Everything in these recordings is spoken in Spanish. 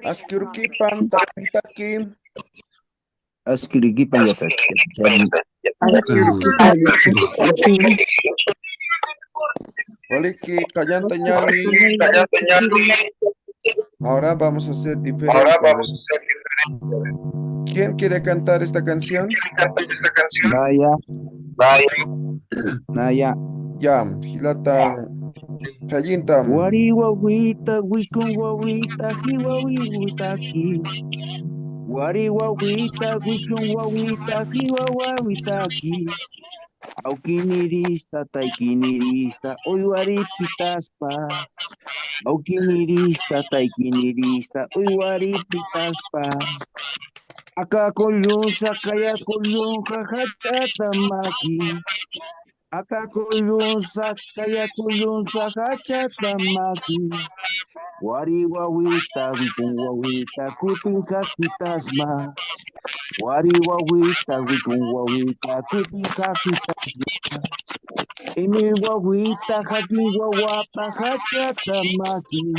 Askirukipan tapitaki. Askirikipan yatachani. Waliki kallanta ñani. Ahora vamos a hacer diferente. A ver, ¿quién quiere cantar esta canción? Naya, Naya. Ya, Gilata, Jallinta. Wari wawita, wikun wawita, hiwawi witaki. Wari wawita, wikun wawita, hiwawa ki. Aukinirista, taikinirista, oiwari pitaspa. Aukinirista, taikinirista, oiwari pitaspa. Aka kolyun, sakaya kolyun, jajachata maki. Aka kolyun, sakaya kolyun, sajachata maki. Wari wawita, wikun wawita, kutin kakitasma. Wari wawita, wikun wawita, kutin kakitasma. Emil wawita, hakin wawapa, hachata maki.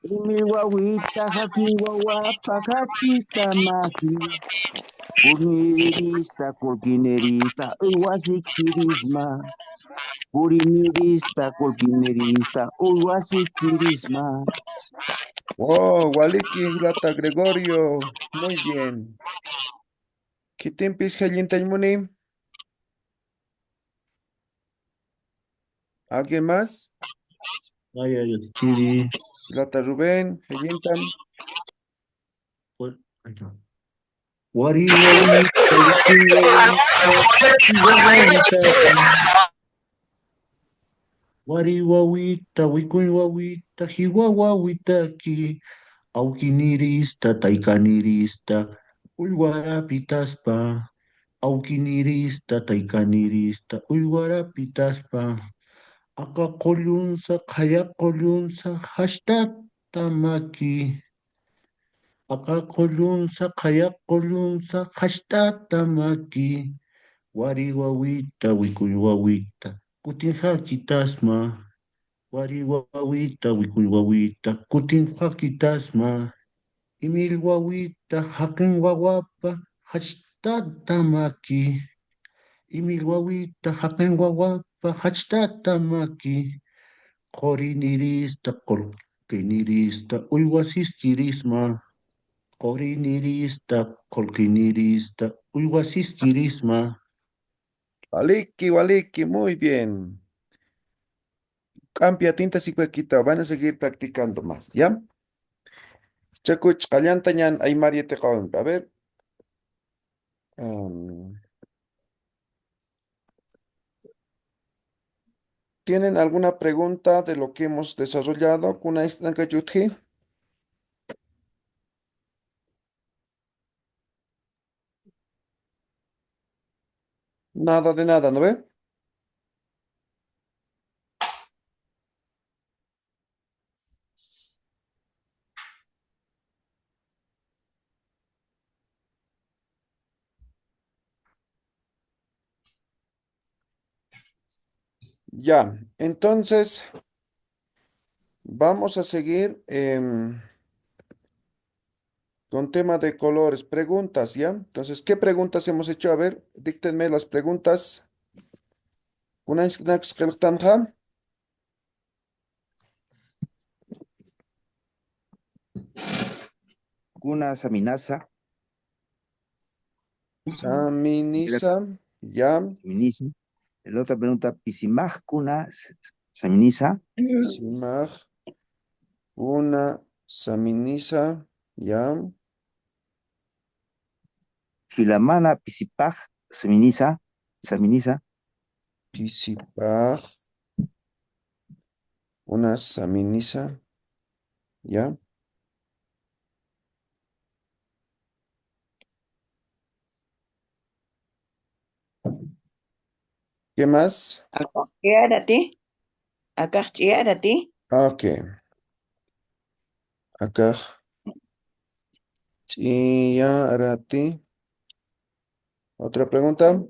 Emil wawita, hakin wawapa, hachita maki. Kurnirirista, kolkinerista, uywasikirisma. Kurinirista, kolkinerista, uywasikirisma. Oh, Waliki, Gilata, Gregorio. Muy bien. Kitimpis Jallinta Muni. ¿Alguien más? Gilata Rubén, Jallinta. Wari wawita, wikun wawita, wari wawita, wikun wawita, hiwawawitaki. Aukinirista, taikanirista, uywarapitaspa. Aukinirista, taikanirista, uywarapitaspa. Aka kolyunsa, kaya kolyunsa, hashtata maki. Aka kolyunsa, kaya kolyunsa, hashtata maki. Wari wawita, wikuy wawita, kutin hakitasma. Wari wawita, wikuy wawita, kutin hakitasma. Imil wawita, hakin wawapa, hashtata maki. Imil wawita, hakin wawapa, hashtata maki. Korinirista, kolkinirista, uywasiskirisma. Korinirista, kolkinirista, uywasiskirisma. Waliki, Waliki, muy bien. Campia tinta y cuequita, van a seguir practicando más, ¿ya? Chacuch, Callanta ñan, ay María te A ver. am, ¿Tienen alguna pregunta de lo que hemos desarrollado? ¿Kuna istanka-yuthi? Nada de nada, ¿no ve? Ya, entonces vamos a seguir con tema de colores, preguntas, ¿ya? Entonces, ¿qué preguntas hemos hecho? A ver, díctenme las preguntas. Una istanka. Kuna Saminasa. Saminisa, ya. Saminisa. La otra pregunta, Pisimaj Kuna Saminisa. Simaj, una saminisa, ya. Filamana Pisipaj Saminisa. Saminisa. Pisipaj, una saminisa, ya. ¿Qué más? Akakchiarati. Akakchiarati. Ok, acá. Chiarati. ¿Otra pregunta?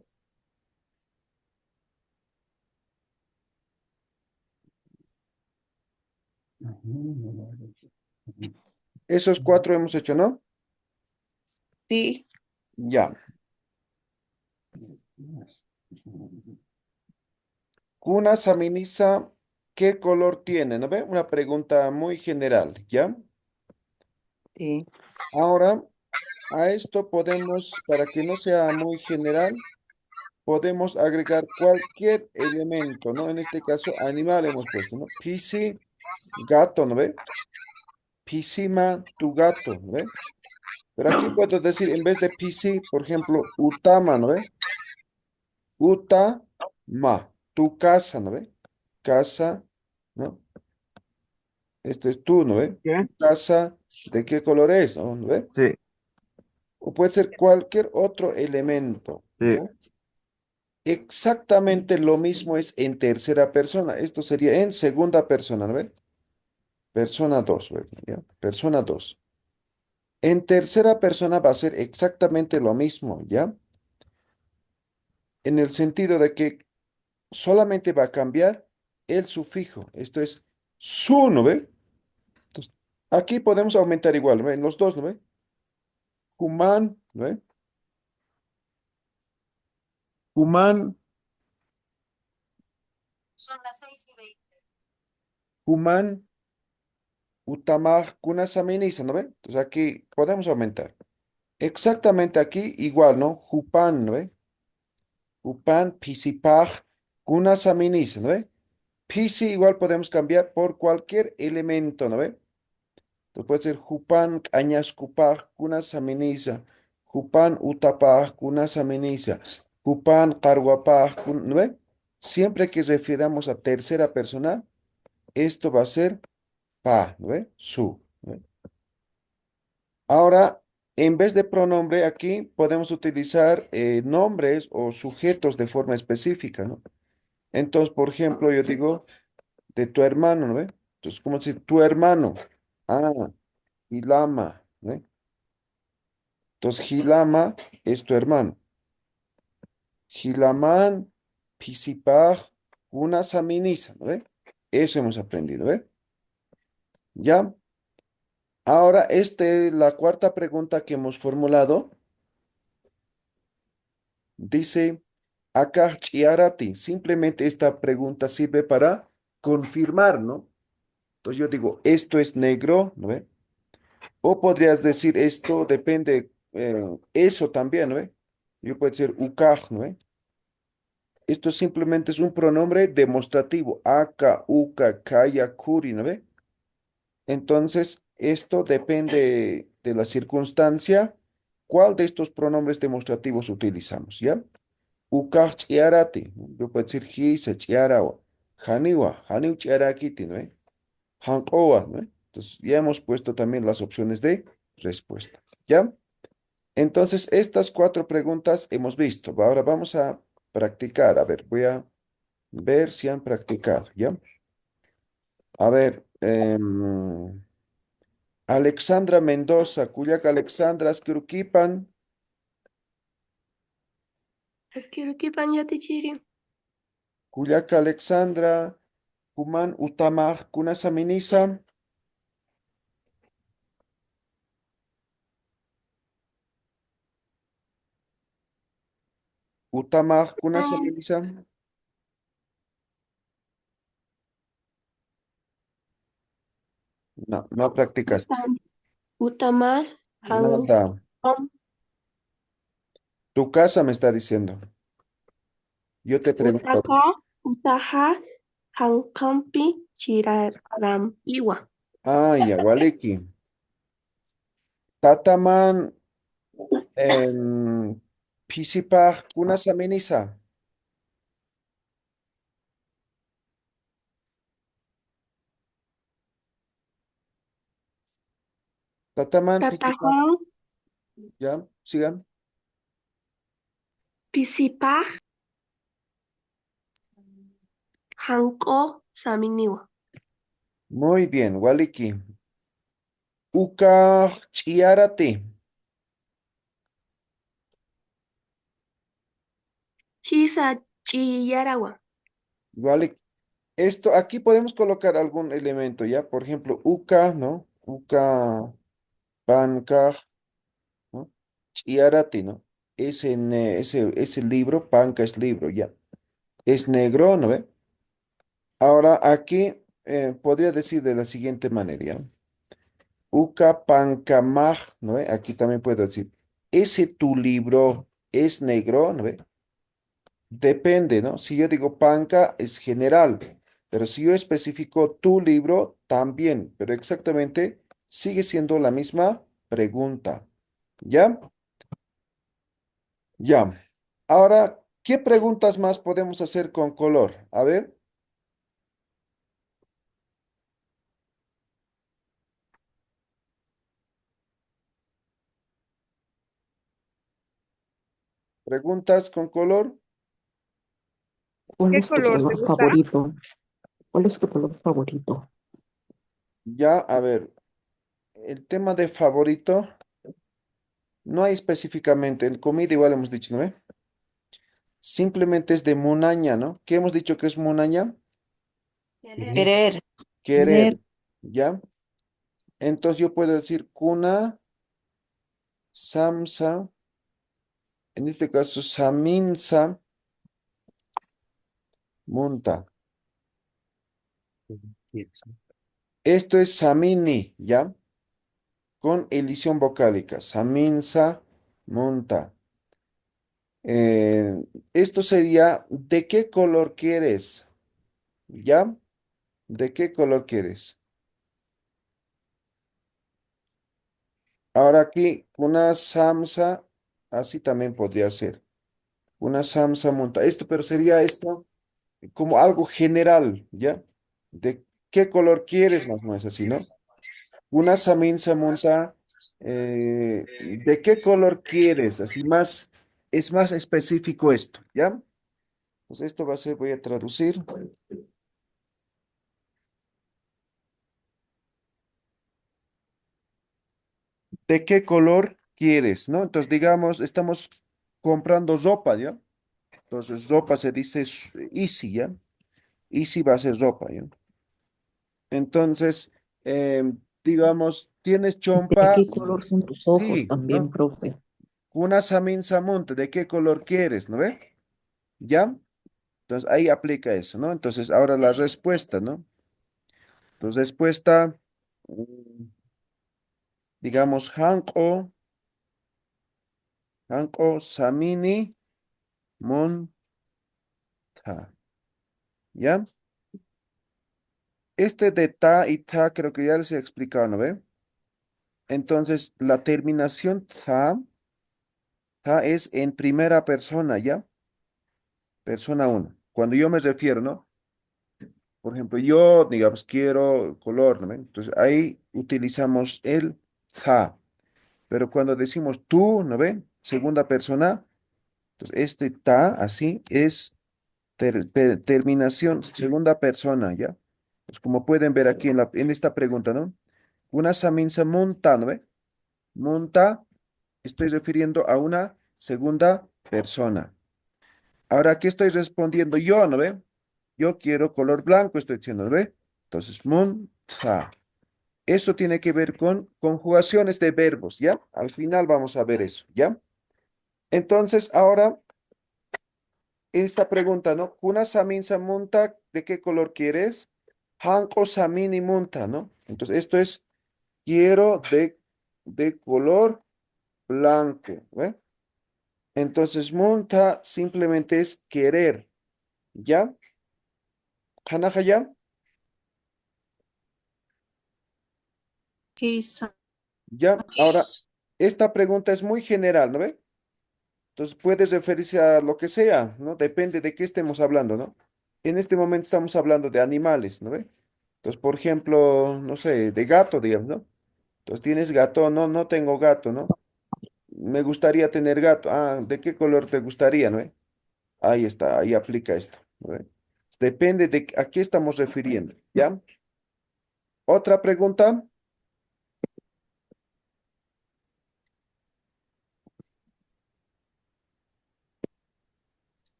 Esos cuatro hemos hecho, ¿no? Sí. Ya. Kuna Saminiza, ¿qué color tiene? ¿No ve? Una pregunta muy general, ¿ya? Sí. Ahora, a esto podemos, para que no sea muy general, podemos agregar cualquier elemento, ¿no? En este caso, animal hemos puesto, ¿no? Pisi, gato, ¿no ve? Pisima, tu gato, ¿no ve? Pero aquí puedo decir, en vez de pisi, por ejemplo, utama, ¿no ve? Utama, tu casa, ¿no ve? Casa, ¿no? Esto es tú, ¿no ve? ¿Qué? Tu casa, ¿de qué color es? ¿No ve? Sí, O puede ser cualquier otro elemento, sí. ¿ya? Exactamente lo mismo es en tercera persona. Esto sería en segunda persona, ¿no ve? Persona 2, ¿ve? ¿Ya? Persona 2. En tercera persona va a ser exactamente lo mismo, ¿ya? En el sentido de que solamente va a cambiar el sufijo. Esto es su, ¿no ve? Entonces, aquí podemos aumentar igual, ¿no ve? En los dos, ¿no ve? Human, ¿no ve? Human, human, utamaj, kunasaminiza, ¿no ve? Entonces aquí podemos aumentar. Exactamente aquí igual, ¿no? Jupan, ¿no ve? Jupan, pisipaj, kunasaminiza, ¿no ve? Pisi igual podemos cambiar por cualquier elemento, ¿no ve? Entonces puede ser Jupan Añascupaj Kunasaminiza, Jupan Utapaj Kunasaminiza, Jupan Carguapaj, ¿no ve? Siempre que refiramos a tercera persona, esto va a ser pa, ¿no ve? Su, ¿no ve? Ahora, en vez de pronombre, aquí podemos utilizar nombres o sujetos de forma específica, ¿no? Entonces, por ejemplo, yo digo de tu hermano, ¿no ve? Entonces, ¿cómo decir tu hermano? Ah, Hilama, ¿no ve? Entonces, Hilama es tu hermano. Hilaman, Pisipaj, una Saminiza, ¿no ve? Eso hemos aprendido, ¿ve? Ya. Ahora, la cuarta pregunta que hemos formulado, dice, acá chiarati. Simplemente esta pregunta sirve para confirmar, ¿no? Entonces yo digo, esto es negro, ¿no ve? O podrías decir, esto depende, eso también, ¿no ve? Yo puedo decir, ukaj, ¿no ve? Esto simplemente es un pronombre demostrativo. Aka, uka, kaya, kuri, ¿no ve? Entonces, esto depende de la circunstancia. ¿Cuál de estos pronombres demostrativos utilizamos? ¿Ya? Ukaj chiarati. Yo puedo decir hi, se chiarawa. Haniwa, haniu chiarakiti, ¿no ve? Hankowa, ¿no ve? Entonces, ya hemos puesto también las opciones de respuesta. ¿Ya? Entonces, estas cuatro preguntas hemos visto. Ahora vamos a practicar. A ver, voy a ver si han practicado, ¿ya? A ver, Alexandra Mendoza, Cuyac Alexandra, Asquiruquipan, Asquirukipan yatichiri. Cuyac Alexandra, Kuman Utamaj, Kunasaminisa, Utamaj, Kunasaminisa. No, no practicaste. Utam, utamas, han, Nada. kom, Tu casa me está diciendo. Yo te pregunto. utaka, utaha, hankampi, chiraram, iwa. Ah, ya, Waliki. Tataman, Pisipaj, Kunasaminisa. Tataman, Pisipaj. Tatahang, Ya, sigan. pisipah, hanko, saminiwa. Muy bien, Waliki. Uka chiarati. Hisa, chiyarawa. Walik. Esto, aquí podemos colocar algún elemento, ¿ya? Por ejemplo, uka, ¿no? Uka, panca, ¿no? Chiarati, ¿no? Ese libro, panca es libro, ¿ya? Es negro, ¿no ve? Ahora aquí podría decir de la siguiente manera, ¿ya? Uka pancamaj, ¿no ve? Aquí también puedo decir, ese tu libro es negro, ¿no ve? Depende, ¿no? Si yo digo panca es general, pero si yo especifico tu libro también, pero exactamente sigue siendo la misma pregunta. ¿Ya? Ya. Ahora, ¿qué preguntas más podemos hacer con color? A ver, preguntas con color. ¿Cuál ¿Qué es tu color te color gusta? favorito? ¿Cuál es tu color favorito? Ya, a ver, el tema de favorito no hay específicamente. En comida igual hemos dicho, ¿no ve? Simplemente es de munaña, ¿no? ¿Qué hemos dicho que es munaña? Querer. Querer, ¿ya? Entonces yo puedo decir kuna, samsa, en este caso saminsa, munta. Esto es samini, ¿ya? Con elisión vocálica. Saminsa, munta. Eh, Esto sería, ¿de qué color quieres? ¿Ya? ¿De qué color quieres? Ahora aquí, una samsa, así también podría ser. Una samsa munta. Esto, pero sería esto como algo general, ¿ya? ¿De qué color quieres más o menos así, ¿no? Una saminsa monta, ¿de qué color quieres? Así más, es más específico esto, ¿ya? Pues esto va a ser, voy a traducir. ¿De qué color quieres, no? Entonces, digamos, estamos comprando ropa, ¿ya? Entonces, ropa se dice easy, ¿ya? Easy va a ser ropa, ¿ya? Entonces, digamos, ¿tienes ¿De chompa? qué color son tus ojos Sí, también, ¿no? profe? Una samin samunte, ¿de qué color quieres, no ve? ¿Ya? Entonces ahí aplica eso, ¿no? Entonces ahora la respuesta, ¿no? Entonces respuesta, digamos, hanko samini monta, ¿ya? Este de ta y ta creo que ya les he explicado, ¿no ve? Entonces la terminación ta es en primera persona, ¿ya? Persona uno. Cuando yo me refiero, ¿no? Por ejemplo, yo, digamos, quiero color, ¿no ve? Entonces ahí utilizamos el za. Pero cuando decimos tú, ¿no ve? Segunda persona, entonces este ta, así, es terminación, segunda persona, ¿ya? Pues como pueden ver aquí en esta pregunta, ¿no? Una saminsa monta, ¿no ve? Monta, estoy refiriendo a una segunda persona. Ahora, ¿qué estoy respondiendo yo, ¿no ve? Yo quiero color blanco, estoy diciendo, ¿no ve? Entonces, monta. Eso tiene que ver con conjugaciones de verbos, ¿ya? Al final vamos a ver eso, ¿ya? Entonces, ahora, esta pregunta, ¿no? Kuna samin samunta, ¿de qué color quieres? Hanko samini munta, ¿no? Entonces, esto es, quiero de color blanco, ¿ve? Entonces, munta simplemente es querer, ¿ya? ¿Hanaja ya? Quizá. ¿Ya? Ahora, esta pregunta es muy general, ¿no ve? Entonces puede referirse a lo que sea, ¿no? Depende de qué estemos hablando, ¿no? En este momento estamos hablando de animales, ¿no ve? Entonces, por ejemplo, no sé, de gato, digamos, ¿no? Entonces, ¿tienes gato? No, no tengo gato, ¿no? Me gustaría tener gato. Ah, ¿de qué color te gustaría, no ve? Ahí está, ahí aplica esto, ¿no ve? Depende de a qué estamos refiriendo, ¿ya? ¿Otra pregunta?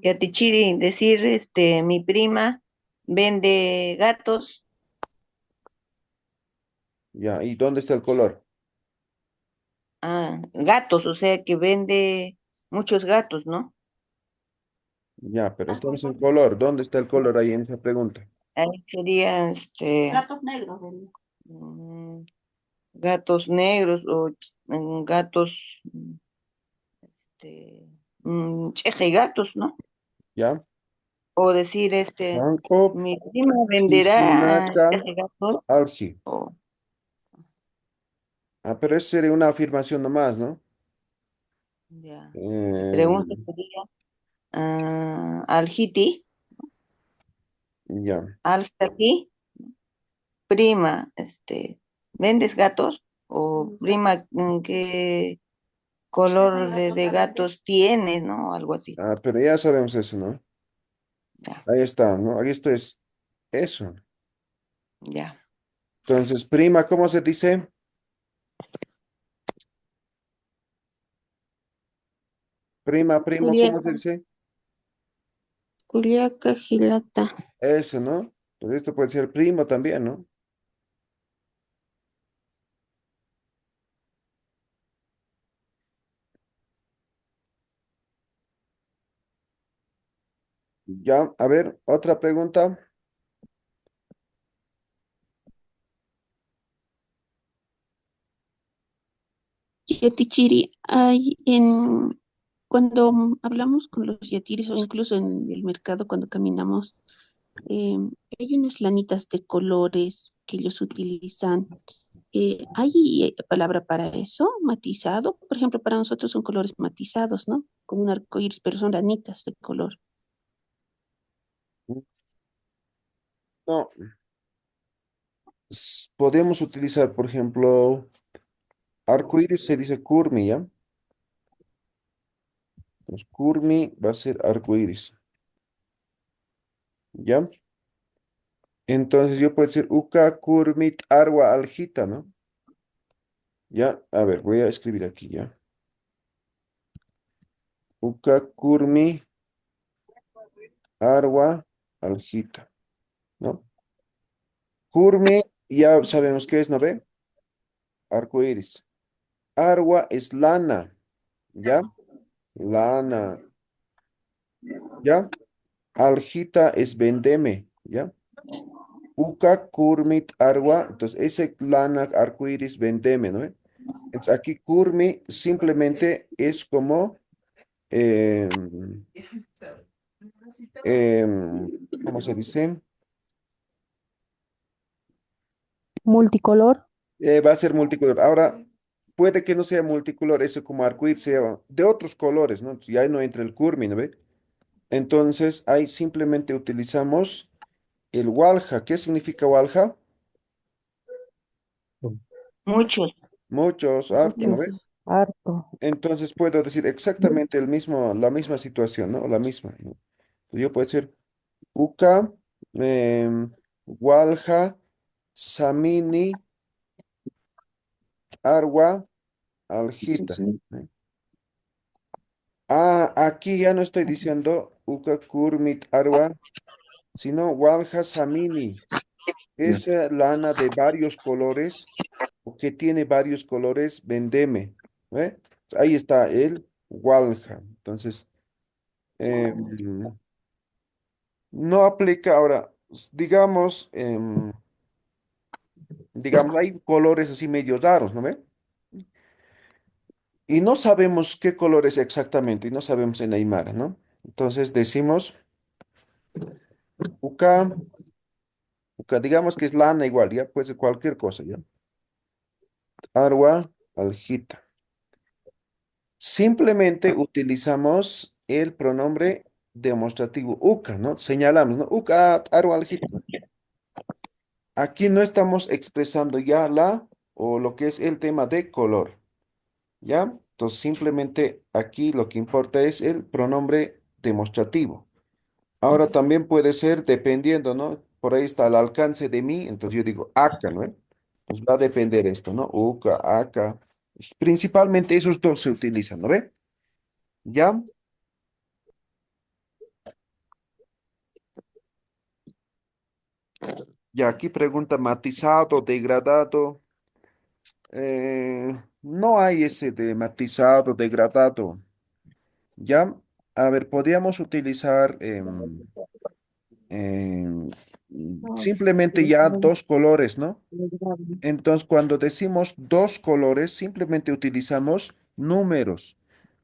Yatichiri, decir mi prima vende gatos, Ya, ¿y dónde está el color? gatos, o sea que vende muchos gatos, ¿no? Ya, pero estamos en color. ¿Dónde está el color ahí en esa pregunta? Ahí sería Gatos negros vende. mm, gatos negros o gatos, cheje gatos, ¿no? Ya. O decir, Blanco, mi prima venderá piscinaca, cheje gatos, algi. o Ah, pero eso sería una afirmación nomás, ¿no? ya. Mi Eh, pregunta sería, al hiti, ya. al hiti, prima, ¿vendes gatos? O prima, ¿qué color de gatos tienes, no? Algo así. Ah, pero ya sabemos eso, ¿no? Ya, Ahí está, ¿no? Ahí esto es eso. ya. Entonces, prima, ¿cómo se dice? Prima, primo, ¿cómo se Juliaca, dice? Juliaca Gilata. Eso, ¿no? Pues esto puede ser primo también, ¿no? Ya, a ver, otra pregunta. Yatichiri, cuando hablamos con los yatiris o incluso en el mercado cuando caminamos, eh, hay unas lanitas de colores que ellos utilizan. ¿Hay palabra para eso? ¿Matizado? Por ejemplo, para nosotros son colores matizados, ¿no? Como un arco iris, pero son lanitas de color. No, podemos utilizar, por ejemplo, arco iris se dice curmi, ¿ya? Entonces, curmi va a ser arco iris, ¿ya? Entonces yo puedo decir uka kurmit arwa aljita, ¿no? Ya, a ver, voy a escribir aquí, ¿ya? Uka kurmi arwa aljita, ¿no? Kurmi, ya sabemos qué es, ¿no ve? Arco iris. Arwa es lana, ¿ya? Lana, ¿ya? Aljita es vendeme, ¿ya? Uka kurmit arwa, entonces ese lana arcoíris vendeme, ¿no? Entonces aquí kurmi simplemente es como, em, ¿cómo se dice? Multicolor. Va a ser multicolor. Ahora, puede que no sea multicolor, eso como arcoíris sea de otros colores, ¿no? Entonces, ya no entra el kurmi, ¿no ve? Entonces ahí simplemente utilizamos el walja. ¿Qué significa walja? Muchos. Muchos, harto, ¿no Muchos, ve? harto. Entonces puedo decir exactamente el mismo, la misma situación, ¿no? La misma, ¿no? Yo puedo decir uka, walja, samini, arwa, aljita. ¿Eh? Ah, aquí ya no estoy diciendo uka, kurmit, arwa, sino walja, samini. Ya. Esa lana de varios colores o que tiene varios colores, vendeme. ¿Eh? Ahí está el walja. Entonces, em, no aplica ahora, digamos, digamos, hay colores así medio raros, ¿no ve? Y no sabemos qué colores exactamente, y no sabemos en Aymara, ¿no? Entonces decimos, uca, digamos que es lana igual, ya puede ser cualquier cosa, ya. Arwa, aljita. Simplemente utilizamos el pronombre demostrativo uca, ¿no? Señalamos, ¿no? Uca, arwa, aljita. Aquí no estamos expresando ya la o lo que es el tema de color. ¿Ya? Entonces simplemente aquí lo que importa es el pronombre demostrativo. Ahora también puede ser dependiendo, ¿no? Por ahí está el alcance de mí, entonces yo digo acá, ¿no? Entonces va a depender esto, ¿no? Uca, acá. Principalmente esos dos se utilizan, ¿no ve? ¿Ya? Ya aquí pregunta matizado, degradado. No hay ese de matizado, degradado. Ya, a ver, podríamos utilizar em, simplemente ya dos colores, ¿no? Entonces, cuando decimos dos colores, simplemente utilizamos números.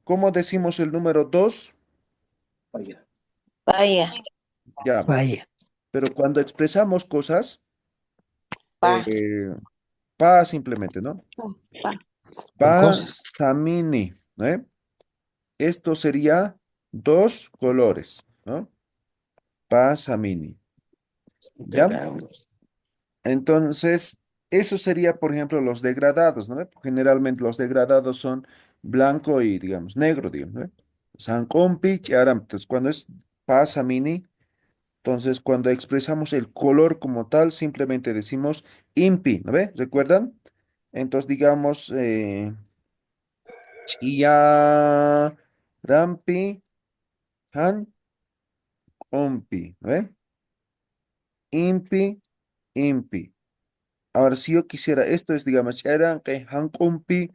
¿Cómo decimos el número dos? Vaya, Ya, Vaya. pero cuando expresamos cosas, pa, eh, pa simplemente, ¿no? Pa. Con Pa cosas. tamini, ¿no? Esto sería dos colores, ¿no? Pa samini. ¿Ya? Entonces, eso sería, por ejemplo, los degradados, ¿no? Generalmente los degradados son blanco y, digamos, negro, digamos, ¿no? Sankompi, charam. Entonces, cuando es pasa mini, entonces cuando expresamos el color como tal, simplemente decimos impi, ¿no ve? ¿Recuerdan? Entonces, digamos, chia rampi, han, ompi, ¿no ve? Impi, impi. Ahora, si yo quisiera, esto es, digamos, charan, que han, ompi,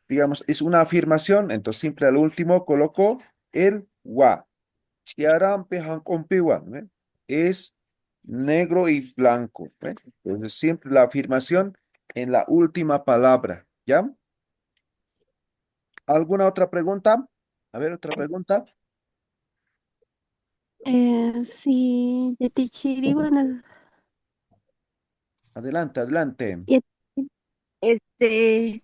digamos, es una afirmación, entonces siempre al último coloco el wa. Chiarampe hankompiwa, ¿ve? Es negro y blanco, ¿ve? Entonces siempre la afirmación en la última palabra, ¿ya? ¿Alguna otra pregunta? A ver, otra pregunta. Sí, Yetichiri, buenas. Adelante, adelante. Este,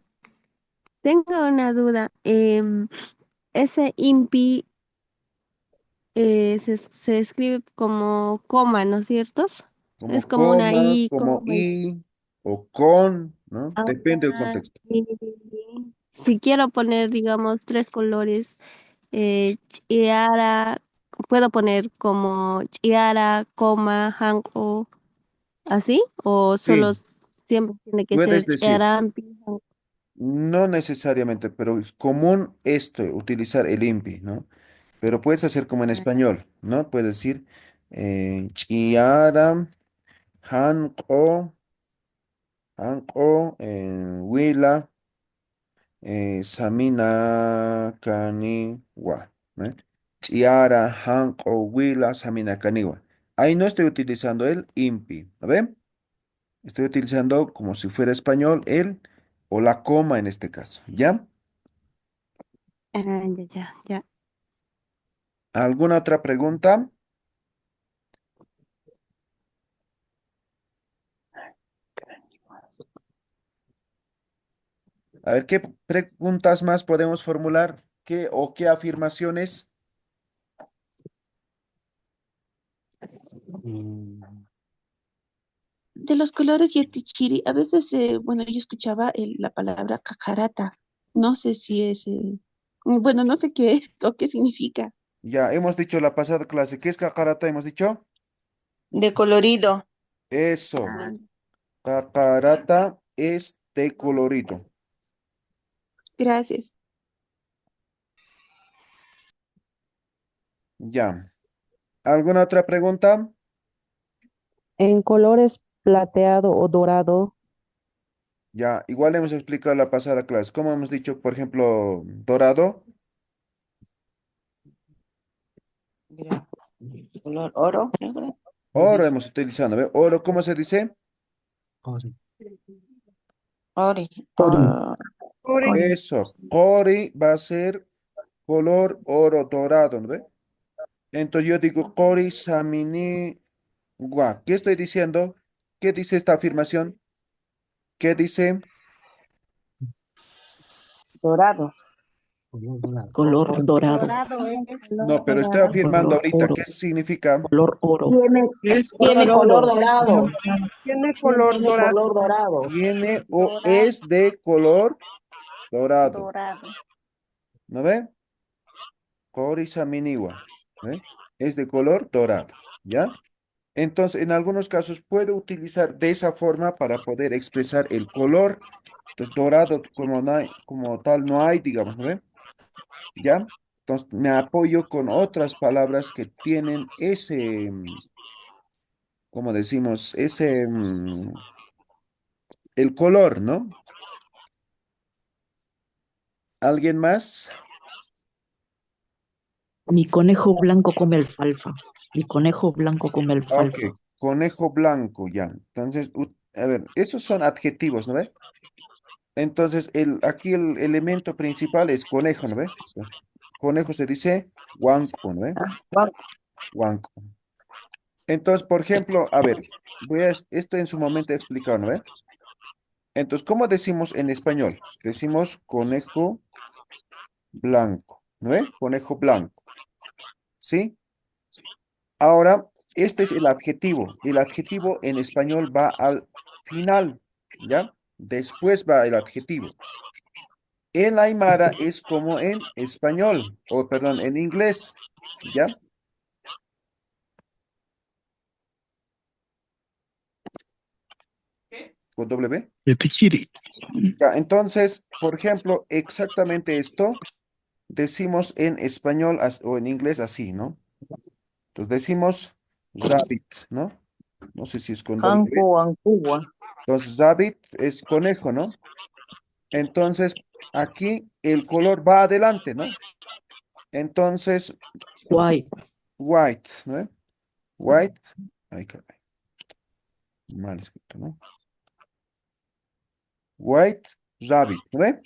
tengo una duda. Ese impi se escribe como coma, ¿no es cierto? Es Como como una coma, I, como coma. y o con, ¿no? Ah, Depende del contexto. y si quiero poner, digamos, tres colores, chiara, puedo poner como chiara, coma, hanko, así, o solo Sí, siempre tiene que puedes ser decir. chiarampi. No necesariamente, pero es común esto, utilizar el INPI, ¿no? Pero puedes hacer como en español, ¿no? Puedes decir chiara, hanko, wila, samina kaniwa, ¿no? Chiara, hanko, wila, samina kaniwa. Ahí no estoy utilizando el INPI, ¿no ven? Estoy utilizando como si fuera español el o la coma en este caso, ¿ya? Ah, ya, ya, ya. ¿Alguna otra pregunta? A ver, ¿qué preguntas más podemos formular? ¿Qué o qué afirmaciones? De los colores yetichiri, a veces, bueno, yo escuchaba la palabra cacarata. No sé si es, bueno, no sé qué es o qué significa. Ya hemos dicho la pasada clase. ¿Qué es cacarata? Hemos dicho. de colorido. Eso. Ah, Cacarata es de colorido. gracias. Ya. ¿Alguna otra pregunta? En colores plateado o dorado, Ya. Igual hemos explicado la pasada clase. ¿Cómo hemos dicho, por ejemplo, dorado? Mira, color oro, negro. Oro hemos utilizado, ¿ve? Oro, ¿cómo se dice? Ori, ori, Eso. Cori va a ser color oro dorado, ¿no ve? Entonces yo digo Cori Samini Gua. ¿Qué estoy diciendo? ¿Qué dice esta afirmación? ¿Qué dice? dorado. color dorado, Dorado es No, pero estoy afirmando color ahorita. oro, ¿Qué significa? color oro. tiene color Dorado, Tiene color tiene dorado. color dorado. Tiene o dorado, es de color dorado. dorado. ¿No ve? Cori Samini Gua. ¿Ve? Es de color dorado. ¿Ya? Entonces, en algunos casos puede utilizar de esa forma para poder expresar el color. Entonces, dorado como, como tal no hay, digamos, ¿no ve? ¿Ya? Entonces, me apoyo con otras palabras que tienen como decimos, ese, el color, ¿no? ¿Alguien más? Mi conejo blanco come alfalfa. Mi conejo blanco come Ok, alfalfa. conejo blanco, ya. Entonces, a ver, esos son adjetivos, ¿no ve? Entonces, aquí el elemento principal es conejo, ¿no ve? Conejo se dice guanco, ¿no ve? Ah, guau. Guanco. Entonces, por ejemplo, a ver, esto en su momento he explicado, ¿no ve? Entonces, ¿cómo decimos en español? Decimos conejo blanco, ¿no ve? Conejo blanco, ¿sí? Ahora, este es el adjetivo. El adjetivo en español va al final, ¿ya? Después va el adjetivo. En Aymara es como en español, o perdón, en inglés, ¿ya? Con W. Yetichiri. Ya, entonces, por ejemplo, exactamente esto decimos en español o en inglés así, ¿no? Entonces decimos rabbit, ¿no? No sé si es con W. Hanku, Ancuwa. Entonces, rabbit es conejo, ¿no? Entonces, aquí el color va adelante, ¿no? Entonces, White. white, ¿no? White, ay, caray, mal escrito, ¿no? White rabbit, ¿no ve?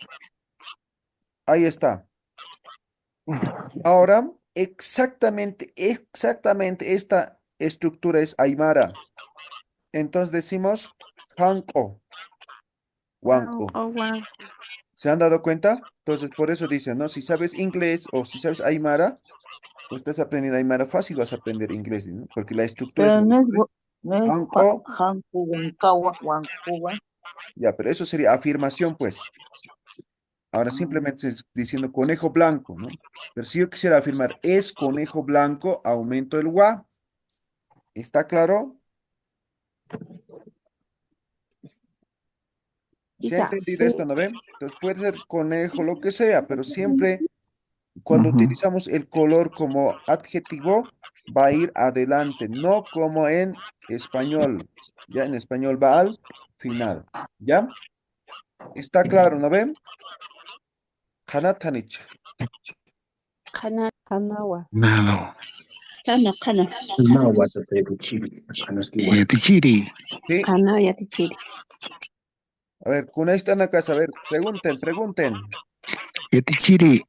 Ahí está. Ahora, exactamente esta estructura es Aymara. Entonces decimos Hanko, Wow, Wanko. oh, wow. ¿Se han dado cuenta? Entonces, por eso dicen, ¿no? Si sabes inglés o si sabes Aymara, pues estás aprendiendo Aymara fácil, vas a aprender inglés, ¿no? Porque la estructura es Pero la no es, misma. no es Hanko, Hanku, Wankawa, Wankuwa. ya, pero eso sería afirmación, pues. Ahora simplemente es diciendo conejo blanco, ¿no? Pero si yo quisiera afirmar es conejo blanco, aumento el wa. ¿Está claro? ¿Se ha Quizás. entendido esto, no ven? Entonces puede ser conejo, lo que sea, pero siempre cuando Ujú. utilizamos el color como adjetivo, va a ir adelante, no como en español. Ya en español va al final. ¿Ya? ¿Está claro, no ven? Hanatanich. Kana, Hanawa. Nada. kana, kana, kana, Náhuatl, Yetichiri. Yetichiri. Sí. kana, ya te chiri. A ver, con esta en la casa, a ver, pregunten. Yetichiri.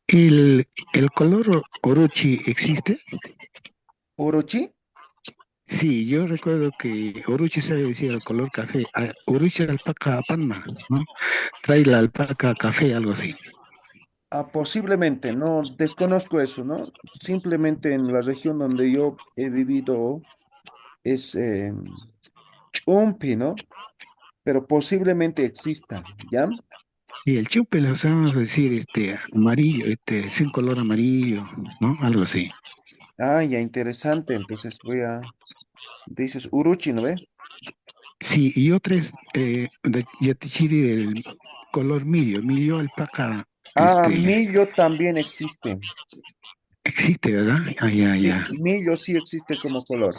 ¿El color orochi existe? ¿Orochi? Sí, yo recuerdo que orochi se decía el color café. Orochi alpaca panna, ¿no? Trae la alpaca café, algo así. Ah, posiblemente, no desconozco eso, ¿no? Simplemente en la región donde yo he vivido es Chumpi, ¿no? Pero posiblemente exista, ¿ya? Y el chupe lo sabemos decir, amarillo, es un color amarillo, ¿no? Algo así. Ah, ya, interesante. Entonces dices Uruchi, ¿no ve? Sí, y otra es de yatichiri del color millo, millo alpaca, Ah, millo también existe. existe, ¿verdad? Ah, ya, Sí, ya. millo sí existe como color.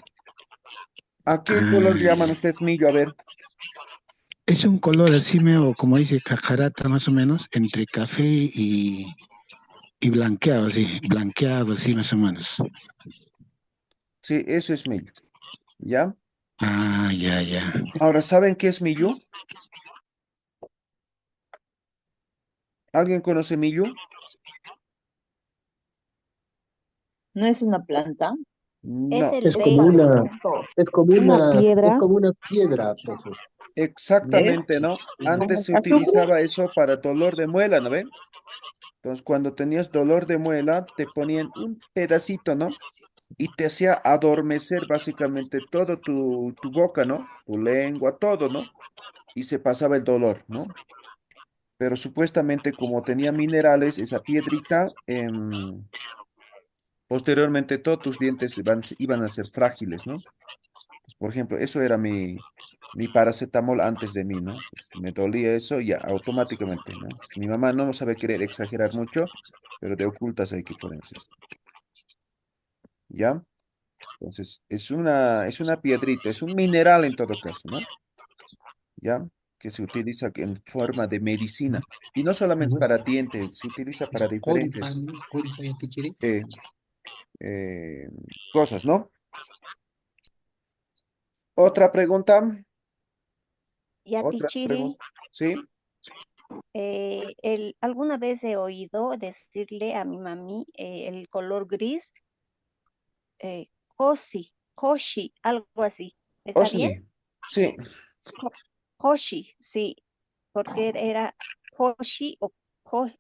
¿A qué Ah, color llaman ya. ustedes millo? A ver. Es un color así medio, como dice cajarata más o menos, entre café y blanqueado, así más o menos. Sí, eso es millo, ¿ya? Ah, ya, ya. Ahora, ¿saben qué es millo? ¿Alguien conoce millo? ¿No es una planta? Es No, el Es como una, fruto. Una es piedra. como una piedra, profe. ¿No? Es exactamente, ¿no? como Antes se azufre. utilizaba eso para dolor de muela, ¿no ven? Entonces, cuando tenías dolor de muela, te ponían un pedacito, ¿no? Y te hacía adormecer básicamente todo tu boca, ¿no? Tu lengua, todo, ¿no? Y se pasaba el dolor, ¿no? Pero supuestamente como tenía minerales, esa piedrita, posteriormente todos tus dientes iban a ser frágiles, ¿no? Pues, por ejemplo, eso era mi paracetamol antes de mí, ¿no? Pues, me dolía eso y ya automáticamente, ¿no? Mi mamá no sabe querer exagerar mucho, pero de ocultas hay que ponerse esto, ¿ya? Entonces, es una piedrita, es un mineral en todo caso, ¿no? ¿Ya? Que se utiliza en forma de medicina. Y no solamente para dientes, se utiliza para diferentes eh, eh, cosas, ¿no? Otra pregunta, otra Yatichiri, pregunta. ¿Sí? alguna vez he oído decirle a mi mami el color gris, eh, Koshi, algo así. ¿Está bien? Osni. Sí, Ko- Koshi, sí, porque era Koshi o Ko-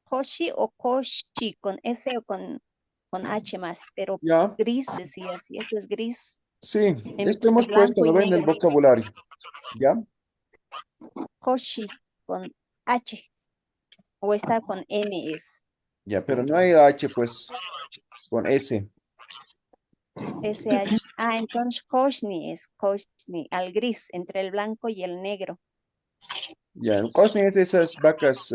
Koshi o Koshi con S o con H más, pero ya. gris decía así, eso es gris, Sí, esto entre hemos puesto, blanco y ¿no ven? En el negro. vocabulario. ¿Ya? Koshi con H o está con N es. Ya, pero no hay H, pues, con S. SH. Ah, entonces Koshni es Koshni, al gris, entre el blanco y el negro. Ya, el Osni es de esas vacas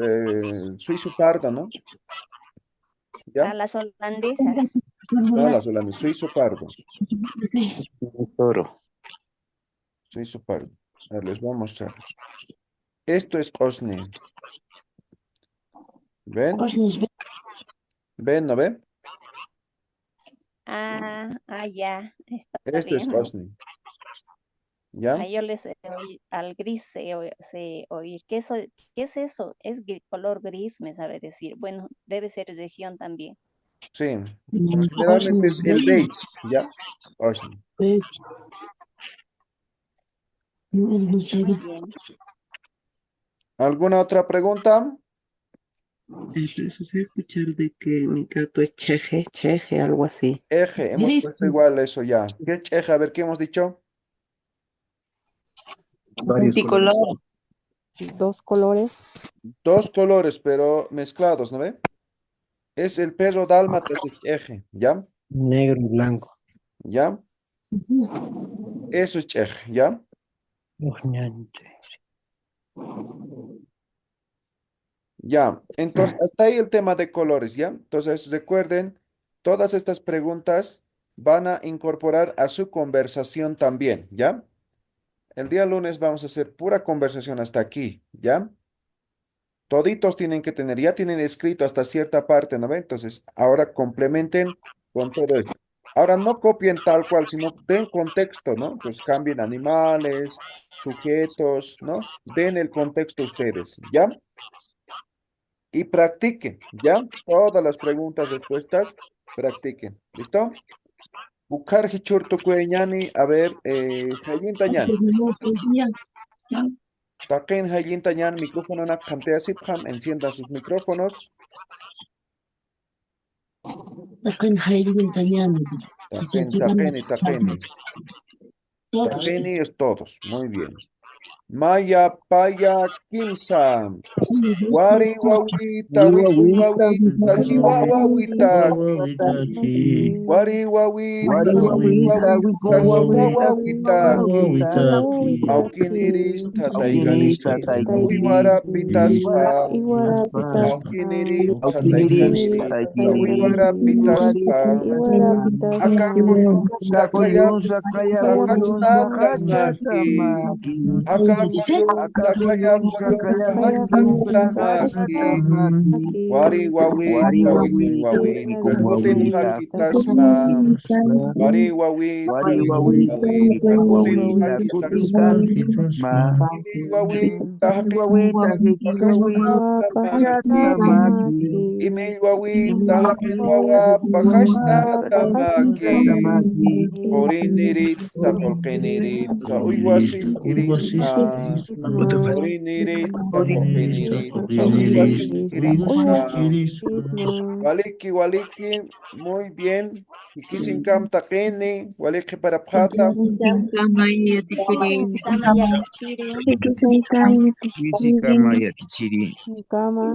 suizo pardo, ¿no? A ¿Ya? las holandesas. No, las holandesas, suizo pardo. Toro. Suizo pardo. A ver, les voy a mostrar. Esto es Osni. ¿Ven? ¿Ven, no ven? Ya, está Esto es bien. Osni. ¿Ya? Yo les al gris sé oír. ¿Qué es eso? Es color gris, me sabe decir. Bueno, debe ser región también. Sí. Pero generalmente es el beige. ¿Ya? Osni. Bien. ¿Alguna otra pregunta? Eso sí escuchar de que mi gato es cheje, algo así. Eje, hemos puesto igual eso ya. ¿Qué es eje? A ver, ¿qué hemos dicho? Varios colores. Multicolor. Dos colores. Dos colores, pero mezclados, ¿no ve? Es el perro dálmata, es eje, ¿ya? Negro y blanco. ¿Ya? Eso es eje, ¿ya? Oñante. Ya. Entonces, hasta ahí el tema de colores, ¿ya? Entonces, recuerden, todas estas preguntas van a incorporar a su conversación también, ¿ya? El día lunes vamos a hacer pura conversación hasta aquí, ¿ya? Toditos tienen que tener, ya tienen escrito hasta cierta parte, ¿no ve? Entonces, ahora complementen con todo esto. Ahora no copien tal cual, sino den contexto, ¿no? Pues cambien animales, sujetos, ¿no? Den el contexto ustedes, ¿ya? Y practiquen, ¿ya? Todas las preguntas, respuestas, practiquen. ¿Listo? Bukar hichurtu kueñani, a ver, Hayin Tañan. Taqen Hayin Tañan, micrófono na kantea sipjam, enciendan sus micrófonos. Taqeni. Taqeni es todos. Muy bien. Maya, paya, kimsa. Wari, wawita, wiki, wawita, kiwa, wawita, ki. Wari, wawita, wiki, wawita, kiwa, wawita, ki. Aukin iris, tataikaniri. Wiwara pitaspa. Aukin iris, tataikaniri. Wiwara pitaspa. Acá coyunta, kaya, hachata, maki. Acá coyunta, kaya, hachata, maki. Wari wawita wikun wawita kutin hakitasma. Wari wawita wikun wawita kutin hakitasma. Ili wawita hakitasma hashtata maki. Imi wawita hakin wawa pakashtata maki. Oriniritsa tolqiniritsa uywasifkirisqa. Oriniritsa tolqiniritsa uywasifkirisqa. Waliki, waliki, muy bien. Ikisin taqini, waliki para pjata. Kama Yatichiri. Física, Maya Tichiri. Cama.